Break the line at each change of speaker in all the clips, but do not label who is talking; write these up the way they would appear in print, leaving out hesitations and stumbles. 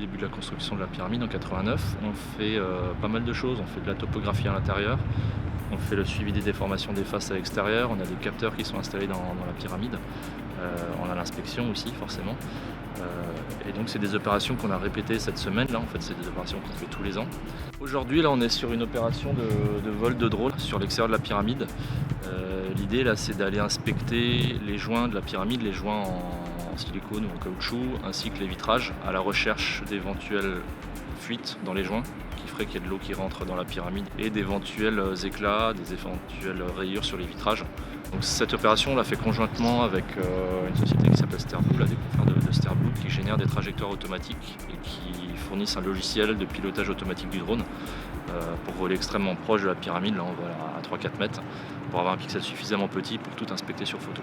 début de la construction de la pyramide en 89. On fait pas mal de choses, on fait de la topographie à l'intérieur, on fait le suivi des déformations des faces à l'extérieur, on a des capteurs qui sont installés dans la pyramide, on a l'inspection aussi forcément. Et donc c'est des opérations qu'on a répétées cette semaine là, en fait c'est des opérations qu'on fait tous les ans. Aujourd'hui là on est sur une opération de vol de drone sur l'extérieur de la pyramide. L'idée là c'est d'aller inspecter les joints de la pyramide, les joints en silicone ou en caoutchouc, ainsi que les vitrages, à la recherche d'éventuelles fuites dans les joints qui feraient qu'il y ait de l'eau qui rentre dans la pyramide et d'éventuels éclats, des éventuelles rayures sur les vitrages. Donc cette opération on l'a fait conjointement avec une société qui s'appelle Sterblue, des confrères de Sterblue, qui génère des trajectoires automatiques et qui fournissent un logiciel de pilotage automatique du drone pour voler extrêmement proche de la pyramide. Là on vole à 3-4 mètres pour avoir un pixel suffisamment petit pour tout inspecter sur photo.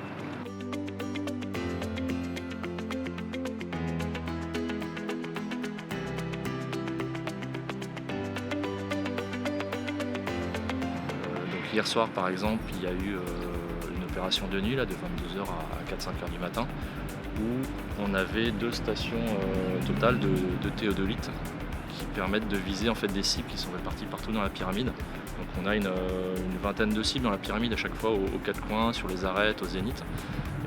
Donc hier soir par exemple il y a eu une opération de nuit là, de 22h à 4-5h du matin où on avait 2 stations totales de théodolite qui permettent de viser en fait des cibles qui sont réparties partout dans la pyramide. Donc on a une vingtaine de cibles dans la pyramide à chaque fois aux 4 coins, sur les arêtes, au zénith.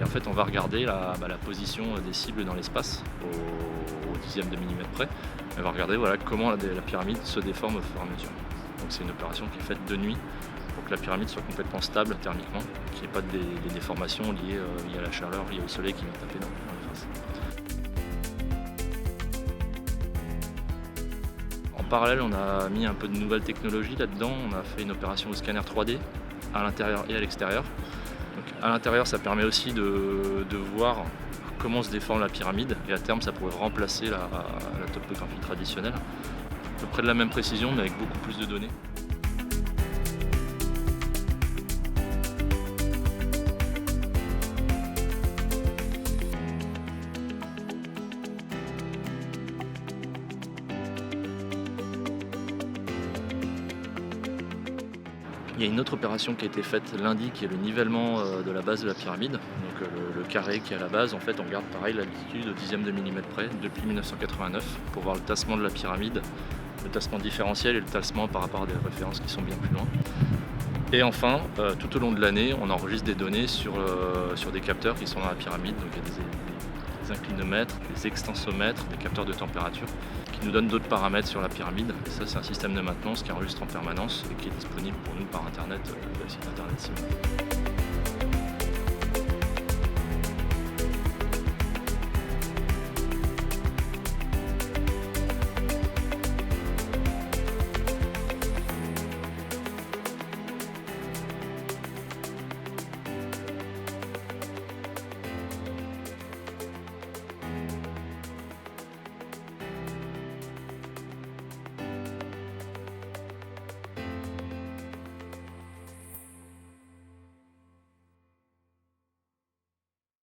Et en fait on va regarder la position des cibles dans l'espace au dixième de millimètre près. On va regarder comment la pyramide se déforme au fur et à mesure. Donc c'est une opération qui est faite de nuit pour que la pyramide soit complètement stable thermiquement, qu'il n'y ait pas des déformations liées à la chaleur, liées au soleil qui vient taper dans les faces. En parallèle, on a mis un peu de nouvelles technologies là-dedans. On a fait une opération au scanner 3D à l'intérieur et à l'extérieur. Donc, à l'intérieur, ça permet aussi de voir comment se déforme la pyramide et à terme, ça pourrait remplacer la topographie traditionnelle. À peu près de la même précision, mais avec beaucoup plus de données. Il y a une autre opération qui a été faite lundi qui est le nivellement de la base de la pyramide. Donc le carré qui est à la base, en fait on garde pareil l'altitude au dixième de millimètre près depuis 1989 pour voir le tassement de la pyramide, le tassement différentiel et le tassement par rapport à des références qui sont bien plus loin. Et enfin, tout au long de l'année, on enregistre des données sur des capteurs qui sont dans la pyramide. Donc il y a des inclinomètres, des extensomètres, des capteurs de température qui nous donnent d'autres paramètres sur la pyramide. Et ça, c'est un système de maintenance qui enregistre en permanence et qui est disponible pour nous par internet, via le site internet Simon.